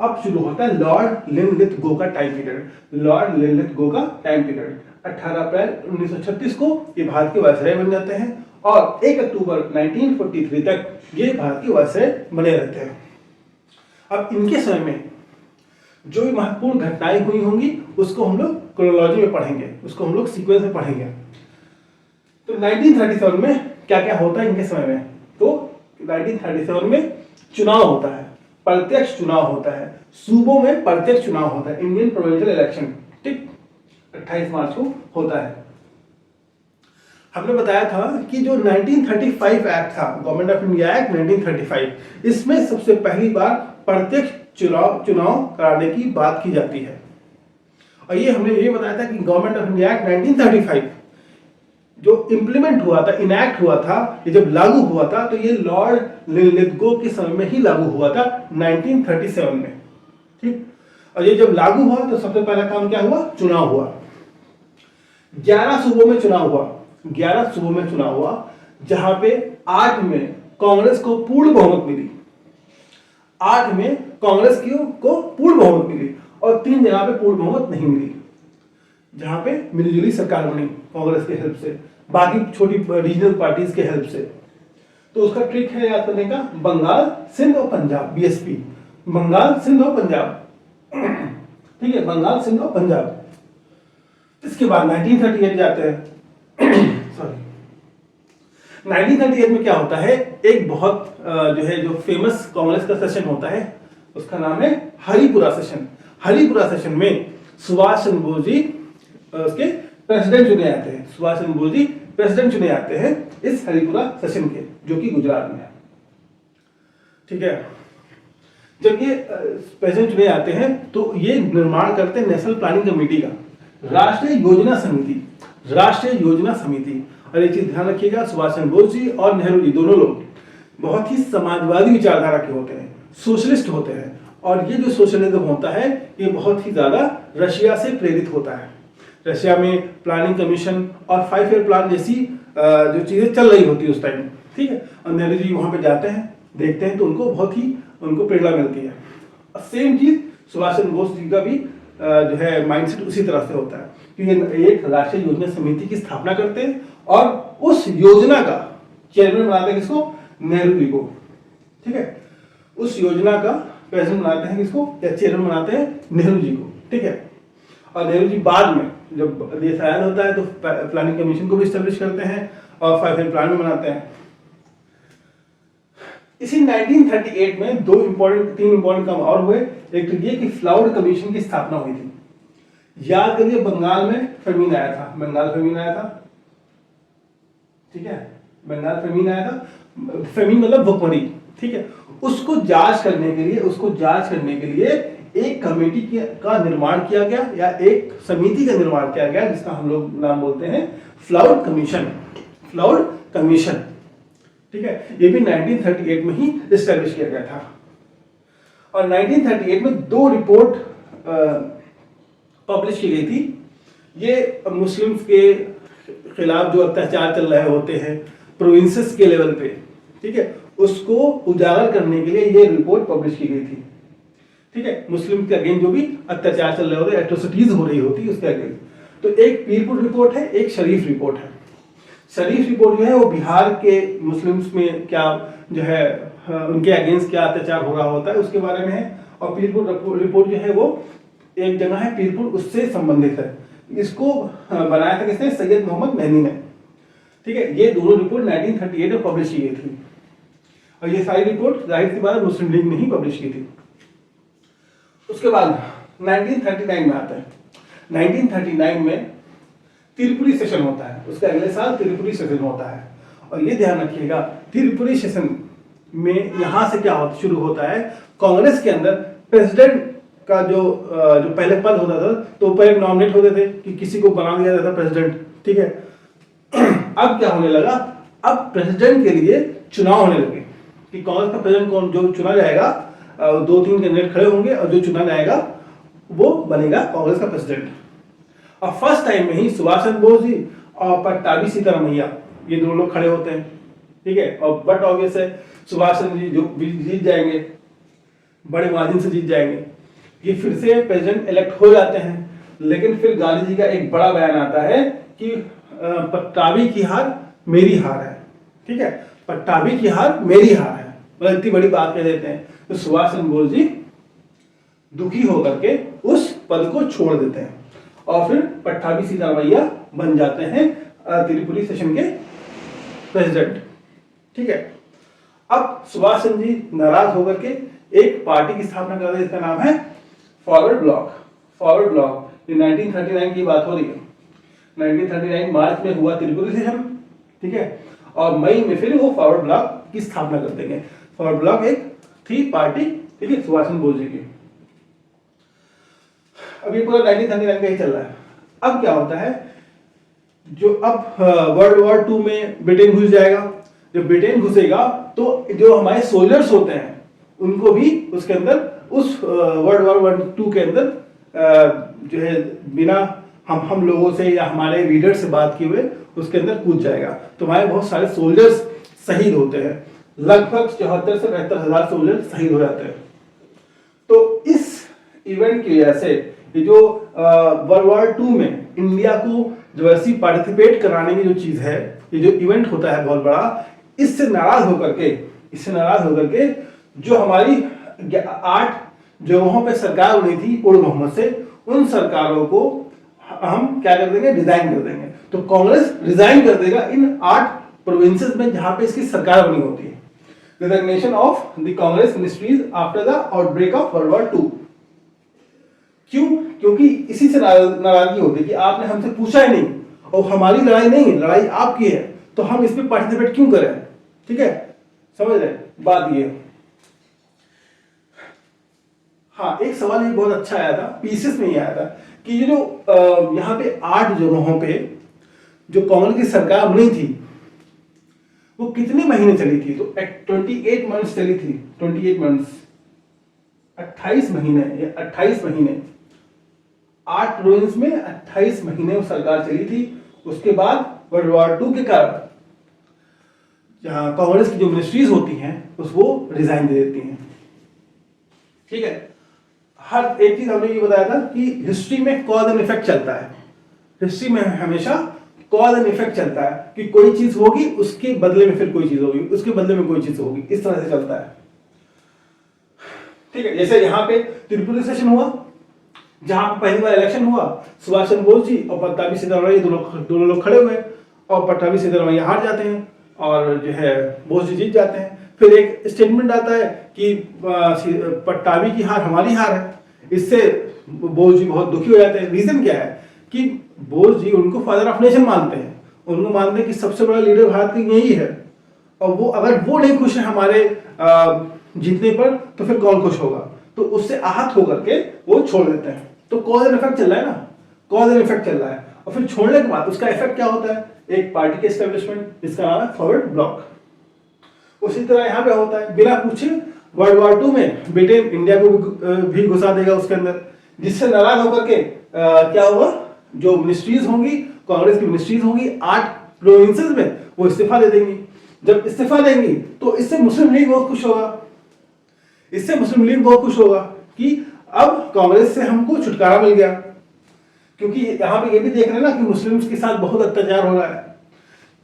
अब शुरू होता है लॉर्ड लिनलिथगो का टाइम पीरियड। लॉर्ड लिनलिथगो का टाइम पीरियड 18 अप्रैल 1936 को ये भारत के वायसराय बन जाते हैं और 1 अक्टूबर 1943 तक ये भारत के वायसराय बने रहते हैं। अब इनके समय में जो भी महत्वपूर्ण घटनाएं हुई होंगी उसको हम लोग क्रोनोलॉजी में पढ़ेंगे, उसको हम लोग सीक्वेंस में पढ़ेंगे। तो 1937 में क्या क्या होता है इनके समय में? तो 1937 में चुनाव होता है, प्रत्यक्ष चुनाव होता है, सूबों में प्रत्यक्ष चुनाव होता है, इंडियन प्रोविंशियल इलेक्शन, ठीक, 28 मार्च को होता है। हमने बताया था कि जो 1935 एक्ट था, गवर्नमेंट ऑफ इंडिया एक्ट 1935, इसमें सबसे पहली बार प्रत्यक्ष चुनाव कराने की बात की जाती है। और ये हमने ये बताया था कि गवर्नमेंट ऑफ इंडिया एक्ट 1935 जो इंप्लीमेंट हुआ था, इनैक्ट हुआ था, ये जब लागू हुआ था तो ये लॉर्ड लिनलिथगो के समय में ही लागू हुआ था 1937 में, ठीक। और ये जब लागू हुआ तो सबसे पहला काम क्या हुआ? चुनाव हुआ। 11 सूबों में चुनाव हुआ, 11 सूबों में चुनाव हुआ, जहां पे 8 में कांग्रेस को पूर्ण बहुमत मिली, 8 में कांग्रेस को पूर्ण बहुमत मिली और 3 जगह पे पूर्ण बहुमत नहीं मिली, जहां पे मिलीजुली सरकार बनी कांग्रेस के हेल्प से, बाकी छोटी रीजनल पार्टीज के हेल्प से। तो उसका ट्रिक है याद करने का, बंगाल, सिंध और पंजाब, बीएसपी, बंगाल, सिंध और पंजाब, ठीक है, बंगाल, सिंध और पंजाब। इसके बाद 1938 जाते हैं सॉरी 1938 में क्या होता है, एक बहुत जो फेमस कांग्रेस का सेशन होता है, उसका नाम है हरिपुरा सेशन। हरिपुरा सेशन में सुभाष चंद्र बोस जी उसके प्रेसिडेंट चुने जाते हैं, सुभाष चंद्र बोस जी प्रेसिडेंट चुने जाते हैं इस हरिपुरा सेशन के, जो कि गुजरात में है, ठीक है। जब ये प्रेसिडेंट चुने जाते हैं तो ये निर्माण करते हैं नेशनल प्लानिंग कमेटी का, राष्ट्रीय योजना समिति, राष्ट्रीय योजना समिति। और एक चीज ध्यान रखिएगा, सुभाष चंद्र बोस जी और नेहरू जी दोनों लोग बहुत ही समाजवादी विचारधारा के होते हैं, सोशलिस्ट होते हैं। और ये जो सोशलिज्म होता है ये बहुत ही ज्यादा रशिया से प्रेरित होता है। रशिया में प्लानिंग कमीशन और 5 ईयर प्लान जैसी जो चीजें चल रही होती है उस टाइम, ठीक है। और नेहरू जी वहां पे जाते हैं, देखते हैं तो उनको प्रेरणा मिलती है। सेम चीज सुभाष चंद्र बोस जी का भी जो है माइंडसेट उसी तरह से होता है कि ये एक राष्ट्रीय योजना समिति की स्थापना करते हैं और उस योजना का चेयरमैन बनाते हैं किसको? नेहरू जी को, ठीक है। उस योजना का प्रेसिडेंट बनाते हैं किसको, या चेयरमैन बनाते हैं नेहरू जी को, ठीक है। और नेहरू जी बाद में जब देश आजाद होता है तो प्लानिंग कमीशन को भी स्टैब्लिश करते हैं और 5 ईयर प्लान भी बनाते हैं। इसी 1938 में 3 इंपॉर्टेंट काम और हुए। एक तो ये कि फ्लाउड कमीशन की स्थापना हुई थी। याद करिए बंगाल में फेमीन आया था, बंगाल फेमीन आया था, ठीक है, बंगाल फेमीन आया था, फेमीन मतलब भुखमरी, ठीक है। उसको जांच करने के लिए एक कमेटी का निर्माण किया गया या एक समिति का निर्माण किया गया जिसका हम लोग नाम बोलते हैं फ्लाउड कमीशन, फ्लाउड कमीशन, ठीक है। ये भी 1938 में ही एस्टैब्लिश किया गया था। और 1938 में 2 रिपोर्ट पब्लिश की गई थी। ये मुस्लिम्स के खिलाफ जो अत्याचार चल रहे होते हैं प्रोविंसेस के लेवल पे, ठीक है, उसको उजागर करने के लिए ये रिपोर्ट पब्लिश की गई थी, ठीक है। मुस्लिम के अगेंस्ट जो भी अत्याचार चल रहे होते, एट्रोसिटीज हो रही होती उसके अगेंस्ट। तो एक पीरपुर रिपोर्ट है, एक शरीफ रिपोर्ट है। शरीफ रिपोर्ट जो है वो बिहार के मुस्लिम्स में क्या जो है उनके अगेंस्ट क्या अत्याचार हो रहा होता है उसके बारे में है। और पीरपुर रिपोर्ट जो है वो एक जगह है पीरपुर, उससे संबंधित है। इसको बनाया था किसने? सैयद मोहम्मद महनी ने, ठीक है। ये दोनों रिपोर्ट 1938 में पब्लिश की गई थी और ये सारी रिपोर्ट जाहिर सी बात मुस्लिम लीग ने ही पब्लिश की थी। उसके बाद 1939 में आता है। 1939 में त्रिपुरी सेशन होता है, उसके अगले साल त्रिपुरी सेशन होता है। और ये ध्यान रखिएगा त्रिपुरी सेशन में यहां से क्या शुरू होता है, कांग्रेस के अंदर प्रेसिडेंट का जो पहले पद होता था तो पहले नॉमिनेट होते थे कि किसी को बना दिया जाता प्रेसिडेंट, ठीक है। अब क्या होने लगा, अब प्रेसिडेंट के लिए चुनाव होने लगे कि कांग्रेस का प्रेसिडेंट कौन जो चुना जाएगा, 2-3 कैंडिडेट खड़े होंगे और जो चुना जाएगा वो बनेगा कांग्रेस का प्रेसिडेंट। और फर्स्ट टाइम में ही सुभाष चंद्र बोस जी और पट्टाभी सीतारमैया ये दोनों लोग खड़े होते हैं, ठीक है। और बट ऑब्वियस है सुभाष चंद्र जी जो जीत जाएंगे, बड़े मार्जिन से जीत जाएंगे, ये फिर से प्रेसिडेंट इलेक्ट हो जाते हैं। लेकिन फिर गांधी जी का एक बड़ा बयान आता है कि पट्टाभी की हार मेरी हार है, ठीक है, पट्टाभी की हार मेरी हार है, मतलब इतनी बड़ी बात कह देते हैं। तो सुभाष चंद्र बोस जी दुखी होकर के उस पद को छोड़ देते हैं और फिर पट्टाभी सिद्धारमैया बन जाते हैं त्रिपुरी सेशन के प्रेसिडेंट, ठीक है। अब सुभाष चंद्र जी नाराज होकर के एक पार्टी की स्थापना करते हैं, इसका नाम है फॉरवर्ड ब्लॉक। फॉरवर्ड ब्लॉक, ये 1939 की बात हो रही है। 1939 मार्च में हुआ त्रिपुरी सेशन, ठीक है, और मई में फिर वो फॉरवर्ड ब्लॉक की स्थापना करते हैं। फॉरवर्ड ब्लॉक एक थी पार्टी, ठीक है, सुभाष चंद्र बोस जी की। अब ये पूरा 1939 का ही चल रहा है। अब क्या होता है, जो अब वर्ल्ड वॉर 2 में ब्रिटेन घुस जाएगा। जब ब्रिटेन घुसेगा तो जो हमारे सोल्जर्स होते हैं उनको भी उसके अंदर, उस वर्ल्ड वॉर 2 के अंदर जो है बिना हम लोगों से या हमारे लीडर से बात किए हुए उसके अंदर कूद जाएगा। तो हमारे बहुत सारे सोल्जर्स शहीद होते हैं, लगभग 74 से 75 हजार सोल्जर शहीद हो जाते हैं। तो इस इवेंट की वजह से ये जो वर्ल्ड वॉर 2 में इंडिया को जो ऐसी पार्टिसिपेट कराने की जो चीज है, ये जो इवेंट होता है बहुत बड़ा, इससे नाराज होकर के जो हमारी 8 जगहों पे सरकार बनी थी पूर्ण बहुमत से, उन सरकारों को हम क्या कर देंगे, रिजाइन कर देंगे। तो कांग्रेस रिजाइन कर देगा इन 8 प्रोविंसेस में जहां पे इसकी सरकार बनी होती है। Resignation of the Congress ministries after the outbreak of world war 2। क्यों? क्योंकि इसी से नाराजगी होती है कि आपने हमसे पूछा ही नहीं और हमारी लड़ाई नहीं, लड़ाई आपकी है, तो हम इसमें पार्टिसिपेट क्यों करें, ठीक है, समझ रहे बात ये। हाँ, एक सवाल ये बहुत अच्छा आया था, पीसीएस में ही आया था कि ये जो यहाँ पे 8 जगहों पे जो कांग्रेस की सरकार बनी थी वो कितने महीने चली थी? तो 28 मंथ्स चली थी, 28 मंथ्स, 28 महीने या 28 महीने, 8 प्रोविंस में 28 महीने वो सरकार चली थी। उसके बाद वर्ल्ड वॉर 2 के कारण जहां कांग्रेस की जो मिनिस्ट्रीज होती हैं उसको रिजाइन दे देती हैं, ठीक है। हर एक चीज हमने ये बताया था कि हिस्ट्री में कॉज एंड इफेक्ट चलता है। हिस्ट्री में हमेशा कॉज एंड इफेक्ट चलता है कि कोई चीज होगी उसके बदले में फिर कोई चीज होगी, उसके बदले में कोई चीज होगी, इस तरह से चलता है, ठीक है। जैसे यहाँ पे त्रिपुरी सेशन हुआ, जहां पहली बार इलेक्शन हुआ, सुभाष चंद्र बोस जी और पट्टाभी सिद्धारमैया दोनों लोग खड़े हुए और पट्टाभी सिद्धारमैया हार जाते हैं और जो है बोस जी जीत जाते हैं। फिर एक स्टेटमेंट आता है कि पट्टाभी की हार हमारी हार है। इससे बोस जी बहुत दुखी हो जाते हैं। रीजन क्या है कि बोस जी उनको फादर ऑफ नेशन मानते हैं, उनको मानते हैं कि सबसे बड़ा लीडर भारत की यही है, और वो अगर वो नहीं खुश है हमारे जीतने पर तो फिर कौन खुश होगा। तो उससे आहत होकर के वो छोड़ देते हैं। तो कॉज एंड इफेक्ट चल रहा है ना, कॉज एंड इफेक्ट चल रहा है। और फिर छोड़ने के बाद उसका इफेक्ट क्या होता है, एक पार्टी के एस्टेब्लिशमेंट, जिसका नाम है फॉरवर्ड ब्लॉक। उसी तरह यहाँ पे होता है, बिना पूछे वर्ल्ड वॉर 2 में ब्रिटेन इंडिया को भी घुसा देगा उसके अंदर, जिससे नाराज होकर के क्या होगा, जो मिनिस्ट्रीज होंगी, कांग्रेस की मिनिस्ट्रीज होंगी 8 प्रोविंसेस में, वो इस्तीफा दे देंगी। जब इस्तीफा देंगी तो इससे मुस्लिम लीग बहुत खुश होगा, इससे मुस्लिम लीग बहुत खुश होगा कि अब कांग्रेस से हमको छुटकारा मिल गया। क्योंकि यहाँ पे ये भी देख रहे हैं ना कि मुस्लिम्स के साथ बहुत अत्याचार हो रहा है।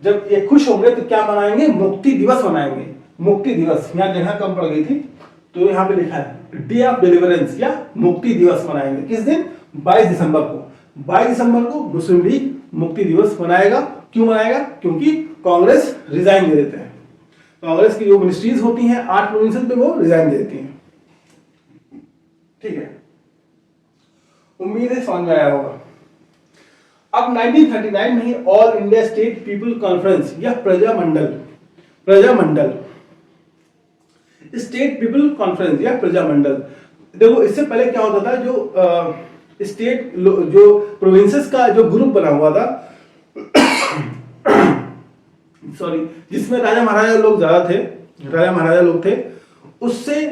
जब ये खुश होंगे तो क्या मनाएंगे, मुक्ति दिवस मनाएंगे। मुक्ति दिवस, यहाँ जगह कम पड़ गई थी तो यहाँ पे लिखा है डे ऑफ डिलीवरेंस या मुक्ति दिवस मनाएंगे। किस दिन? 22 दिसंबर को। 22 दिसंबर को मुस्लिम लीग मुक्ति दिवस मनाएगा। क्यों मनाएगा? क्योंकि कांग्रेस रिजाइन दे देते हैं। कांग्रेस की जो मिनिस्ट्रीज होती हैं 8 प्रोविंसेस में, वो रिजाइन दे देती हैं, ठीक है। उम्मीद है समझ में आया होगा। अब 1939 में ही all India state people conference या प्रजामंडल स्टेट पीपल कॉन्फ्रेंस या प्रजामंडल, देखो इससे पहले क्या होता था, जो स्टेट जो प्रोविंसेस का जो ग्रुप बना हुआ था सॉरी, जिसमें राजा महाराजा लोग ज्यादा थे, राजा महाराजा लोग थे, उससे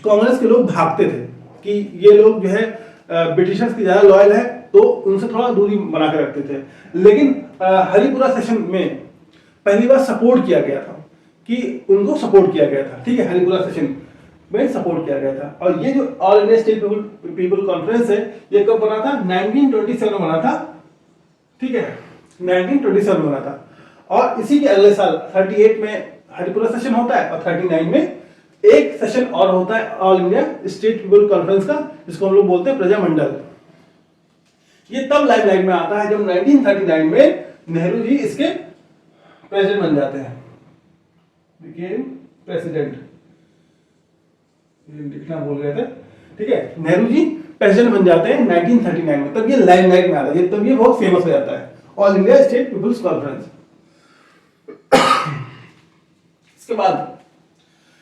कांग्रेस के लोग भागते थे कि ये लोग जो है ब्रिटिशर्स की ज्यादा लॉयल है, तो उनसे थोड़ा दूरी बना के रखते थे। लेकिन हरिपुरा सेशन में पहली बार सपोर्ट किया गया था, कि उनको सपोर्ट किया गया था, ठीक है, हरिपुरा सेशन। में सपोर्ट किया गया था। और ये जो all India state people conference है, ये कब बना था? 1927 में बना था, ठीक है, 1927 में बना था। और इसी के अगले साल 38 में हरिपुरा सेशन होता है और 39 में एक सेशन और होता है All India state people conference का, जिसको हम लोग बोलते हैं प्रजामंडल। ये तब लाइमलाइट में आता है जब 1939 में नेहरू जी इसके प्रेसिडेंट बन जाते हैं, बिकेम प्रेसिडेंट, लिखना भूल गए थे, ठीक है, नेहरू जी प्रेसिडेंट बन जाते हैं 1939 में, तब ये लाइमलाइट में आता है, तब ये बहुत फेमस हो जाता है All India State Peoples Conference. इसके बाद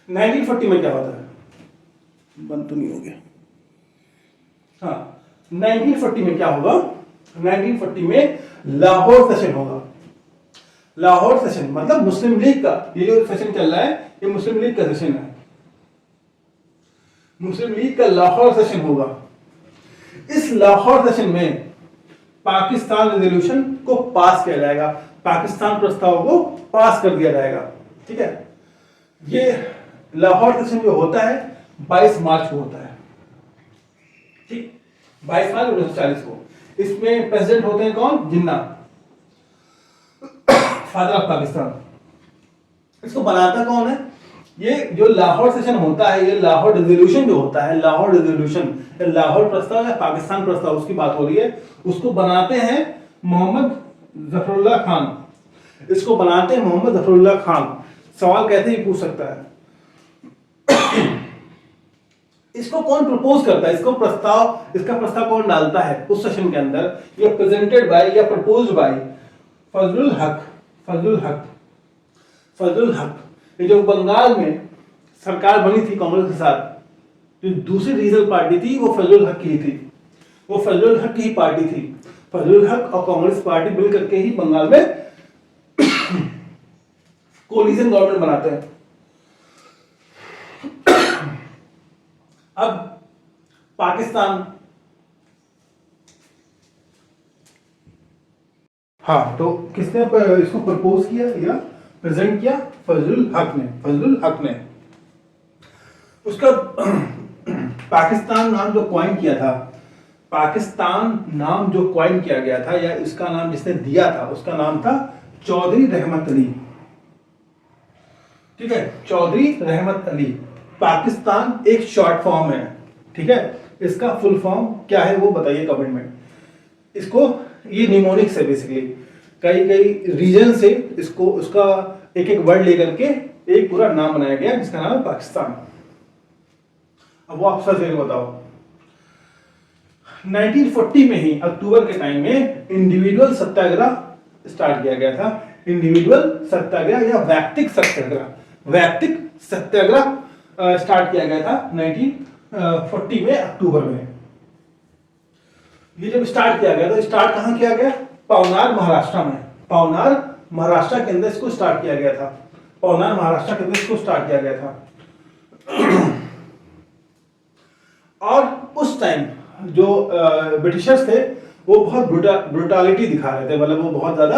1940 में क्या होता है? बंद तो नहीं हो गया। हाँ, 1940 में क्या होगा? 1940 में लाहौर सेशन होगा। लाहौर सेशन मतलब मुस्लिम लीग का, ये जो सेशन चल रहा है ये मुस्लिम लीग का सेशन है, मुस्लिम लीग का लाहौर सेशन होगा। इस लाहौर सेशन में पाकिस्तान रेजोल्यूशन को पास किया जाएगा, पाकिस्तान प्रस्ताव को पास कर दिया जाएगा, ठीक है। ये लाहौर सेशन जो होता है 22 मार्च को होता है, ठीक, 22 मार्च 1940 को। इसमें प्रेसिडेंट होते हैं कौन? जिन्ना, फादर ऑफ पाकिस्तान। इसको बनाता कौन है? ये जो लाहौर सेशन होता है, ये लाहौर रेजोल्यूशन जो होता है, लाहौर रेजोल्यूशन, लाहौर प्रस्ताव या पाकिस्तान प्रस्ताव, उसकी बात हो रही है, उसको बनाते हैं मोहम्मद जफरुल्लाह खान। इसको बनाते हैं मोहम्मद जफरुल्लाह खान। सवाल कैसे ही पूछ सकता है, इसको कौन प्रपोज करता है? इसको प्रस्ताव, इसका प्रस्ताव कौन डालता है उस सेशन के अंदर? ये प्रेजेंटेड बाय या प्रपोज्ड बाय फजलुल हक। फजलुल हक, फजलुल हक, ये जो बंगाल में सरकार बनी थी कांग्रेस के साथ, जो दूसरी रीजनल पार्टी थी वो फजलुल हक की ही थी, वो फजलुल हक की ही पार्टी थी। फजलुल हक और कांग्रेस पार्टी मिल करके ही बंगाल में कोलिशन गवर्नमेंट बनाते हैं। अब पाकिस्तान, हाँ, तो किसने इसको प्रपोज किया या प्रेजेंट किया? फजलुल हक ने, फजलुल हक ने। उसका पाकिस्तान नाम जो कॉइन किया था, पाकिस्तान नाम जो कॉइन किया गया था या इसका नाम जिसने दिया था उसका नाम था चौधरी रहमत अली, ठीक है, चौधरी रहमत अली। पाकिस्तान एक शॉर्ट फॉर्म है, ठीक है, इसका फुल फॉर्म क्या है वो बताइए कमेंट में। इसको, ये निमोनिक्स है बेसिकली, कई कई रीजन से इसको, उसका एक एक वर्ड लेकर के एक पूरा नाम बनाया गया जिसका नाम है पाकिस्तान। अब वो आप सर्च करके बताओ। 1940 में ही अक्टूबर के टाइम में इंडिविजुअल सत्याग्रह स्टार्ट किया गया था। इंडिविजुअल सत्याग्रह या वैयक्तिक सत्याग्रह, वैयक्तिक सत्याग्रह स्टार्ट किया गया था 1940 में अक्टूबर में। ये जब स्टार्ट किया गया तो स्टार्ट कहां किया गया? पवनार महाराष्ट्र में, पवनार महाराष्ट्र के अंदर इसको स्टार्ट किया गया था, पवनार महाराष्ट्र के अंदर इसको स्टार्ट किया गया था। और उस टाइम जो ब्रिटिशर्स थे वो बहुत ब्रुटालिटी दिखा रहे थे, मतलब वो बहुत ज्यादा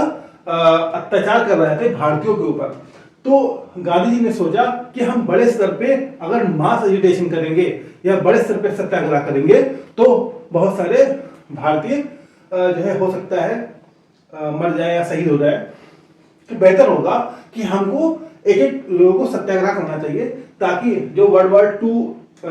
अत्याचार कर रहे थे भारतीयों के ऊपर। तो गांधी जी ने सोचा कि हम बड़े स्तर पे अगर मास एजिटेशन करेंगे या बड़े स्तर पे सत्याग्रह करेंगे तो बहुत सारे भारतीय जो है हो सकता है मर जाए या शहीद हो जाए, तो बेहतर होगा कि हमको एक एक लोगों को सत्याग्रह करना चाहिए, ताकि जो वर्ल्ड वॉर 2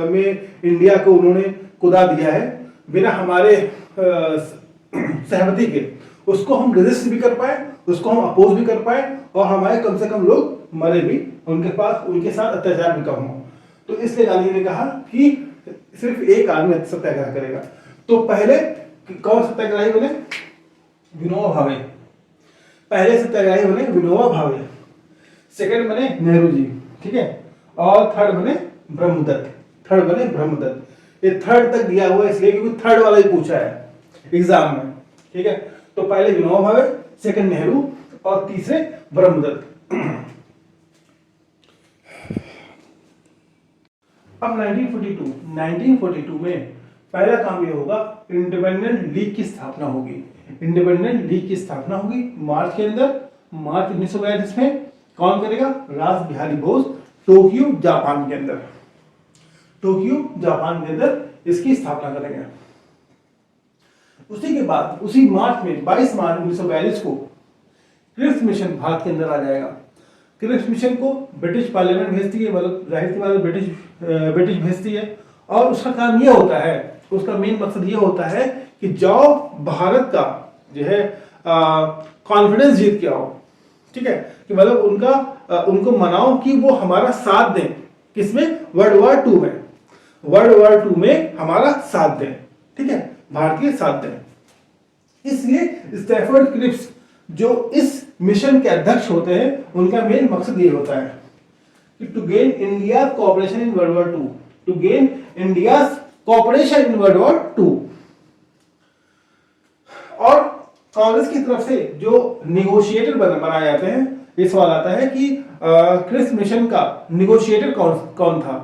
में इंडिया को उन्होंने कुदा दिया है बिना हमारे सहमति के, उसको हम रेजिस्ट भी कर पाए, उसको हम अपोज भी कर पाए और हमारे कम से कम लोग मरे भी, उनके पास उनके साथ अत्याचार भी कम हो। तो इसलिए गांधी ने कहा कि सिर्फ एक आदमी सत्याग्रह करेगा। तो पहले कौन सत्याग्रही बने? विनोबा भावे। पहले सत्याग्रही बने विनोबा भावे, सेकंड बने नेहरू जी, ठीक है, और थर्ड बने ब्रह्मदत्त, थर्ड बने ब्रह्मदत्त। ये थर्ड तक दिया हुआ है इसलिए क्योंकि थर्ड वाला ही पूछा है एग्जाम में, ठीक है। तो पहले विनोबा भावे, सेकंड नेहरू और तीसरे ब्रह्मदत्त। अब 1942 में पहला काम ये होगा, इंडिपेंडेंट लीग की स्थापना होगी। इंडिपेंडेंट लीग की स्थापना होगी मार्च के अंदर, मार्च 1942 में। कौन करेगा? रास बिहारी बोस, टोक्यो जापान के अंदर। टोक्यो जापान के अंदर इसकी स्थापना करेंगे। उसी के बाद उसी मार्च में 22 मार्च 1942 को क्रिप्स मिशन भारत के अंदर आ जाएगा। क्रिप्स मिशन को ब्रिटिश पार्लियामेंट भेजती है, मतलब जाहिर सी बात है ब्रिटिश भेजती है, और उसका काम यह होता है, उसका मेन मकसद ये होता है कि जाओ भारत का जो है कॉन्फिडेंस जीत के आओ, ठीक है, कि मतलब उनको मनाओ कि वो हमारा साथ दें, किसमें, वर्ल्ड वॉर टू में हमारा साथ दें, ठीक है, भारतीय साथ दें। इसलिए स्टैफर्ड क्रिप्स जो इस मिशन के अध्यक्ष होते हैं, उनका मेन मकसद ये होता है कि to gain India cooperation in World War Two, to gain India cooperation in World War Two. और कांग्रेस की तरफ से जो निगोशिएटर बनाए जाते हैं, ये सवाल आता है कि क्रिप्स मिशन का निगोशिएटर कौन था,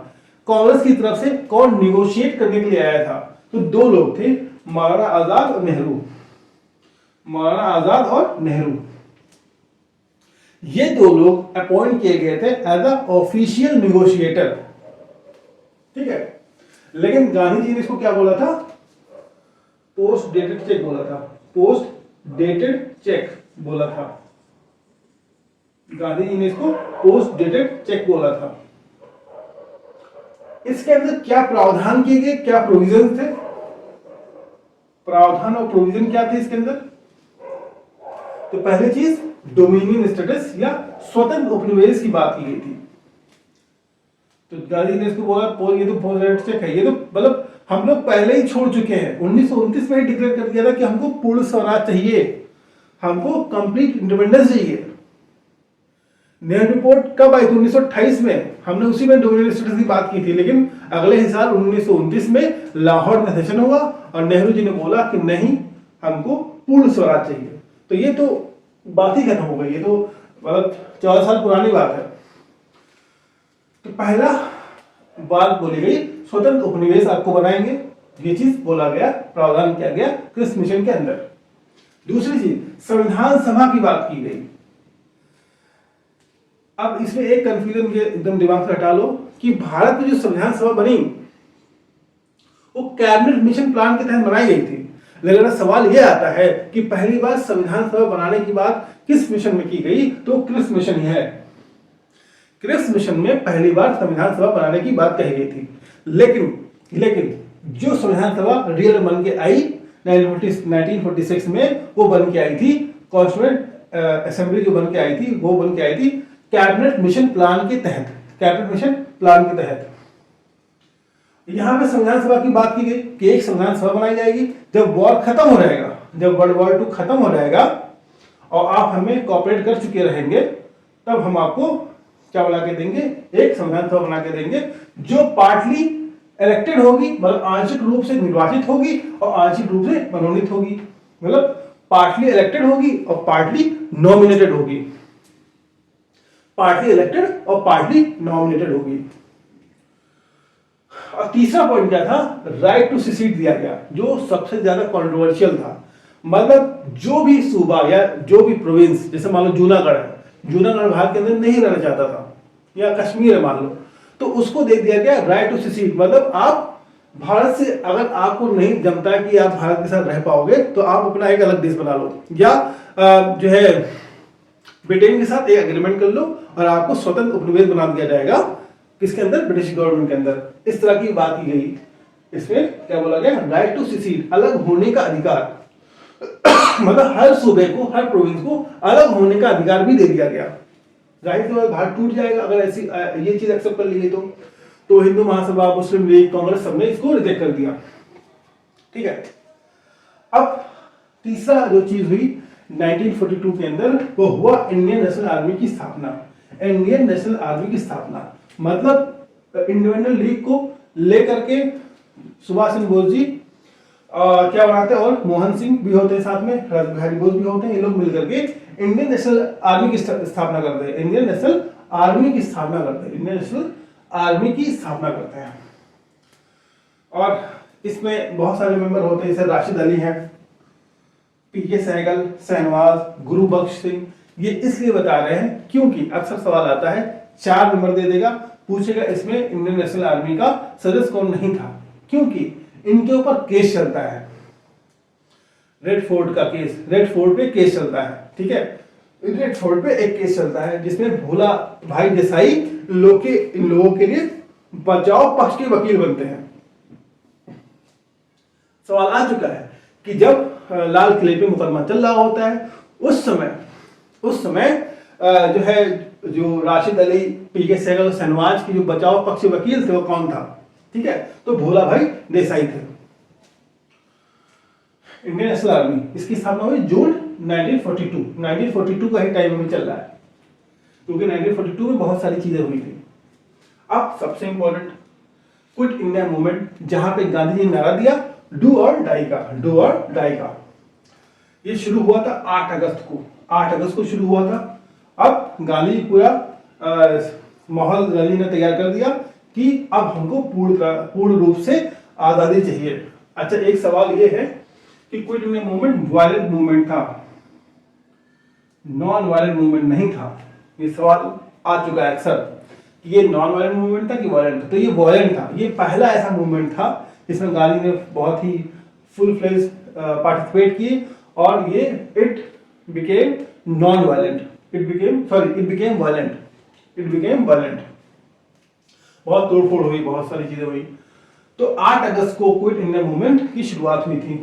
कांग्रेस की तरफ से कौन निगोशिएट करने के लिए आया था? तो दो लोग थे, मौलाना आजाद और नेहरू। मौलाना आजाद और नेहरू, ये दो लोग अपॉइंट किए गए थे एज अ ऑफिशियल निगोशिएटर, ठीक है। लेकिन गांधी जी ने इसको क्या बोला था? पोस्ट डेटेड चेक बोला था, पोस्ट डेटेड चेक बोला था। गांधी जी ने इसको पोस्ट डेटेड चेक बोला था। इसके अंदर क्या प्रावधान किए गए, क्या प्रोविजन थे? प्रावधान और प्रोविजन क्या थे इसके अंदर? तो पहली चीज डोमिनियन स्टेटस या स्वतंत्र उपनिवेश की बात की गई थी। तो गांधी ने इसको बोला ये तो पोस्ट डेटेड चेक है, ये तो मतलब हम लोग पहले ही छोड़ चुके हैं, 1929 में ही डिक्लेयर कर दिया था कि हमको पूर्ण स्वराज चाहिए, हमको कंप्लीट इंडिपेंडेंस चाहिए। नेहरू रिपोर्ट कब आई थी? 1928 में, हमने उसी में डोमिनियन स्टेटस की बात की थी। लेकिन अगले ही साल 1929 में लाहौर में सेशन हुआ और नेहरू जी ने बोला कि नहीं, हमको पूर्ण स्वराज चाहिए। तो ये तो बात ही खत्म हो गई, ये तो मतलब 14 साल पुरानी बात है। तो पहला बात बोली गई, स्वतंत्र उपनिवेश आपको बनाएंगे, ये चीज बोला गया, प्रावधान किया गया क्रिप्स मिशन के अंदर। दूसरी चीज संविधान सभा की बात की गई। अब इसमें एक कंफ्यूजन के एकदम दिमाग से हटा लो कि भारत में जो संविधान सभा बनी वो कैबिनेट मिशन प्लान के तहत बनाई गई थी। लेकिन सवाल यह आता है कि पहली बार संविधान सभा बनाने की बात किस मिशन में की गई? तो क्रिप्स मिशन ही है। क्रिप्स मिशन में पहली बार संविधान सभा बनाने की बात कही गई थी। लेकिन जो संविधान सभा रियल बन के आई 1946 में, वो बन के आई थी कॉन्स्टिट्यूएंट असेंबली, जो बन के आई थी वो बन के आई थी कैबिनेट मिशन प्लान के तहत, कैबिनेट मिशन प्लान के तहत। यहां पे संविधान सभा की बात की गई कि एक संविधान सभा बनाई जाएगी जब वॉर खत्म हो जाएगा, जब वर्ल्ड वॉर 2 खत्म हो जाएगा और आप हमें कोऑपरेट कर चुके रहेंगे, तब हम आपको क्या बना के देंगे? एक संविधान सभा बना के देंगे जो पार्टली इलेक्टेड होगी, मतलब आंशिक रूप से निर्वाचित होगी और आंशिक रूप से मनोनीत होगी, मतलब पार्टली इलेक्टेड होगी और पार्टली नॉमिनेटेड होगी, पार्टली इलेक्टेड और पार्टली नॉमिनेटेड होगी। और तीसरा पॉइंट क्या था? राइट टू सिसीड दिया गया, जो सबसे ज्यादा कंट्रोवर्शियल था। मतलब जो भी सूबा या जो भी प्रोविंस, जैसे मान लो जूनागढ़ है, जूनागढ़ भारत के अंदर नहीं रहना चाहता था, या कश्मीर है मान लो, तो उसको दे दिया गया राइट टू सिसीड। मतलब आप भारत से, अगर आपको नहीं जमता कि आप भारत के साथ रह पाओगे, तो आप अपना एक अलग देश बना लो, या जो है ब्रिटेन के साथ एक एग्रीमेंट कर लो और आपको स्वतंत्र उपनिवेश बना दिया जाएगा। किसके अंदर? ब्रिटिश गवर्नमेंट के अंदर। इस तरह की बात की गई। इसमें क्या बोला गया? राइट टू सिसीड, अलग होने का अधिकार। मतलब हर सूबे को, हर प्रोविंस को अलग होने का अधिकार भी दे दिया गया। जाहिर सी बात भारत टूट जाएगा अगर ऐसी ये चीज एक्सेप्ट कर ली गई तो हिंदू महासभा, मुस्लिम लीग, कांग्रेस सबने इसको रिजेक्ट कर दिया, ठीक है। अब तीसरा जो चीज हुई 1942 के अंदर, वो हुआ इंडियन नेशनल आर्मी की स्थापना। इंडियन नेशनल आर्मी की स्थापना मतलब इंडिपेंडेंट लीग को लेकर के सुभाष चंद्र बोस जी क्या बनाते हैं, और मोहन सिंह भी होते हैं साथ में, राजा बिहारी बोस भी होते हैं, ये लोग मिलकर के इंडियन नेशनल आर्मी की स्थापना करते हैं। इंडियन नेशनल आर्मी की स्थापना करते हैं, इंडियन नेशनल आर्मी की स्थापना करते हैं। और इसमें बहुत सारे मेंबर होते हैं, जैसे राशिद अली हैं, पीके सहगल, शहनवाज, गुरु बख्श सिंह। ये इसलिए बता रहे हैं क्योंकि अक्सर सवाल आता है 4 नंबर दे देगा, पूछेगा इसमें इंडियन नेशनल आर्मी का सदस्य कौन नहीं था, क्योंकि इनके ऊपर केस चलता है, रेड फोर्ट का केस, रेड फोर्ट पे केस चलता है, ठीक है। रेड फोर्ट पे एक केस चलता है जिसमें भोला भाई देसाई इन लोगों के लिए बचाव पक्ष के वकील बनते हैं। सवाल आ चुका है कि जब लाल किले पे मुकदमा चल रहा होता है उस समय जो है जो राशिद अली, पीके सहगल, शहनवाज के जो बचाव पक्ष वकील थे वो कौन था, ठीक है, तो भोला भाई देसाई थे। इंडियन नेशनल आर्मी इसकी स्थापना हुई जून 1942 का ही टाइम में चल रहा है, क्योंकि 1942 में बहुत सारी चीजें हुई थी। अब सबसे इंपॉर्टेंट क्विट इंडिया मूवमेंट, जहां पे गांधी जी ने नारा दिया डू और डाई का, ये शुरू हुआ था 8 अगस्त को शुरू हुआ था। अब गांधी जी पूरा माहौल गांधी ने तैयार कर दिया कि अब हमको पूर्ण रूप से आजादी चाहिए। अच्छा, एक सवाल ये है कि quit India movement violent movement था, नॉन वायलेंट मूवमेंट नहीं था। ये सवाल आ चुका है अक्सर कि ये नॉन वायलेंट मूवमेंट था कि वायलेंट था, तो ये वायलेंट था। ये पहला ऐसा मूवमेंट था जिसमें गांधी ने बहुत ही फुल फ्लेज पार्टिसिपेट किए और ये it became non violent, it became violent. बहुत तोड़फोड़ हुई, बहुत सारी चीजें हुई। तो 8 अगस्त को क्विट इंडिया मूवमेंट की शुरुआत हुई थी।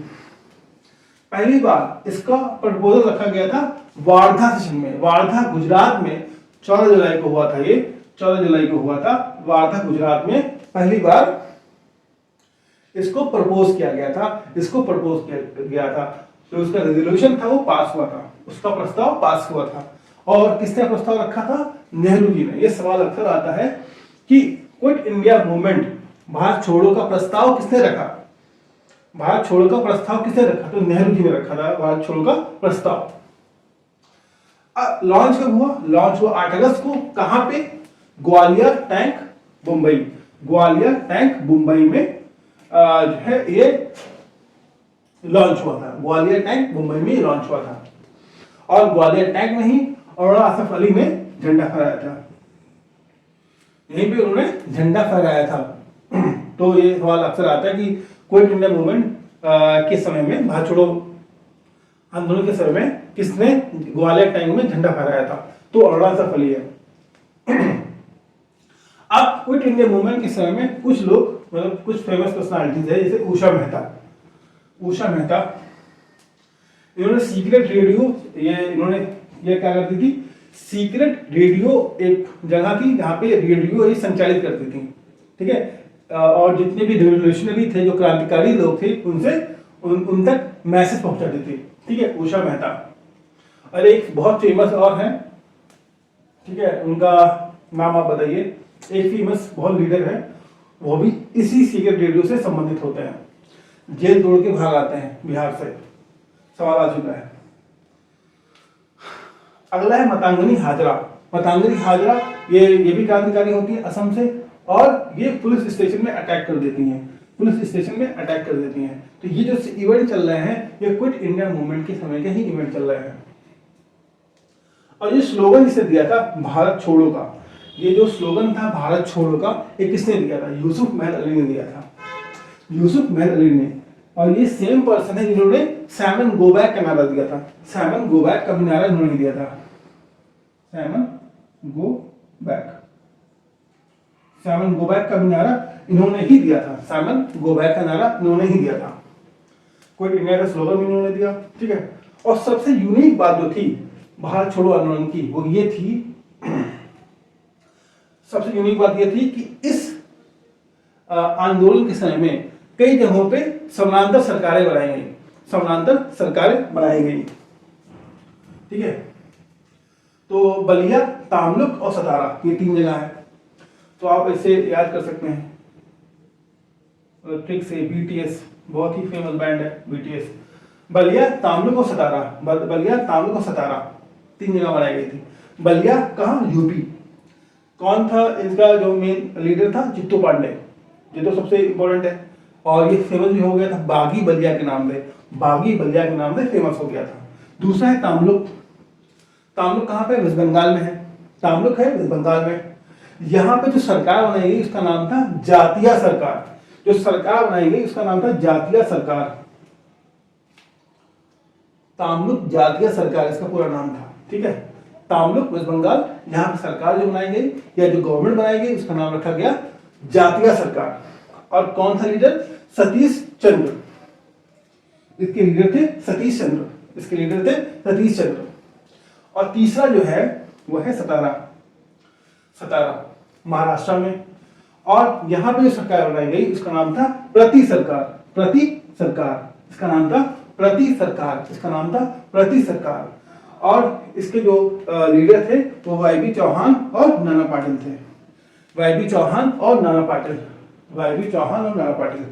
पहली बार इसका प्रपोजल रखा गया था वार्धा सेशन में, वार्धा गुजरात में 14 जुलाई को हुआ था। ये 14 जुलाई को हुआ था वार्धा गुजरात में, पहली बार इसको प्रपोज किया गया था। तो उसका रेजोल्यूशन था वो पास हुआ था, उसका प्रस्ताव पास हुआ था। और किसने प्रस्ताव रखा था? नेहरू जी ने। यह सवाल अक्सर आता है कि क्विट इंडिया मूवमेंट, भारत छोड़ो का प्रस्ताव किसने रखा? तो नेहरू जी ने रखा था भारत छोड़ो का प्रस्ताव। लॉन्च कब हुआ? लॉन्च हुआ 8 अगस्त को। कहां पे? ग्वालियर टैंक मुंबई में जो है ये लॉन्च हुआ था। ग्वालियर टैंक मुंबई में लॉन्च हुआ था और ग्वालियर टैंक में ही अरोड़ा आसफ अली ने झंडा फहराया था, यहीं पे उन्होंने झंडा फहराया था। तो ये सवाल अक्सर आता है कि क्विट इंडिया मूवमेंट के समय में, भारत छोड़ो आंदोलन के समय में किसने ग्वालियर टैंक में झंडा फहराया था? तो अरोड़ा आसफ अली है। अब क्विट इंडिया मूवमेंट के समय में कुछ लोग, मतलब कुछ फेमस पर्सनालिटीज है, जैसे उषा मेहता, इन्होंने सीक्रेट रेडियो, ये क्या करती थी? सीक्रेट रेडियो एक जगह थी जहां पे रेडियो ही संचालित करती थी, ठीक है। और जितने भी रिवोल्यूशनरी थे, जो क्रांतिकारी लोग थे, उन तक मैसेज पहुंचाती थी, ठीक है, उषा मेहता। और एक बहुत फेमस और है, ठीक है, उनका नाम आप बताइए। एक फेमस बहुत लीडर है, वो भी इसी सीक्रेट रेडियो से संबंधित होते हैं, जेल तोड़ के भाग आते हैं बिहार से। सवाल आ चुका है। अगला है मतंगनी हाजरा। ये भी क्रांतिकारी होती है असम से, और ये पुलिस स्टेशन में अटैक कर देती हैं। तो ये जो इवेंट चल रहे हैं, ये क्विट इंडिया मूवमेंट के समय के ही इवेंट चल रहे हैं। और ये स्लोगन जिसे दिया था भारत छोड़ो का, ये जो स्लोगन था भारत छोड़ो का, ये किसने दिया था? यूसुफ महल अली ने दिया था। और ये सेम पर्सन है जिन्होंने सैमन गो बैक का नारा दिया था। सैमन गो बैक का भी नारा इन्होंने दिया था। सैमन गो बैक का भी नारा इन्होंने ही दिया था। क्विट इंडिया का स्लोगन भी इन्होंने दिया, ठीक है। और सबसे यूनिक बात जो थी भारत छोड़ो आंदोलन की, वो ये थी, सबसे यूनिक बात ये थी कि इस आंदोलन के समय में कई जगहों पे समानांतर सरकारें बनाई गई, ठीक है। तो बलिया, तामलुक और सतारा, ये 3 जगह है। तो आप इसे याद कर सकते हैं ट्रिक से। बीटीएस बहुत ही फेमस बैंड है, बीटीएस। बलिया, तामलुक और सतारा 3 जगह बनाई गई थी। बलिया कहाँ? यूपी। कौन था इसका जो मेन लीडर था? चित्तू पांडे, ये तो सबसे इंपॉर्टेंट है। और ये फेमस भी हो गया था बागी बलिया के नाम से फेमस हो गया था। दूसरा है तामलुक कहाँ पे? वेस्ट बंगाल में है। यहाँ पे जो सरकार बनाई गई उसका नाम था जातीय सरकार। जो सरकार बनाई गई उसका नाम था जातीय सरकार, तामलुक जातीय सरकार इसका पूरा नाम था। ठीक है, तामलुक वेस्ट बंगाल, यहाँ पे सरकार जो बनाई गई या जो गवर्नमेंट बनाई गई उसका नाम रखा गया जातीय सरकार। और कौन था लीडर? सतीश चंद्र। इसके लीडर थे सतीश चंद्र, इसके लीडर थे सतीश चंद्र। और तीसरा जो है वो है सतारा, सतारा महाराष्ट्र में। और यहाँ पे जो सरकार बनाई गई उसका नाम था प्रति सरकार, प्रति सरकार इसका नाम था प्रति सरकार, इसका नाम था प्रति सरकार। और इसके जो लीडर थे वो वाई.बी. चौहान और नाना पाटिल थे, वाई.बी. चौहान और नाना पाटिल, वाई.बी. चौहान और नाना पाटिल।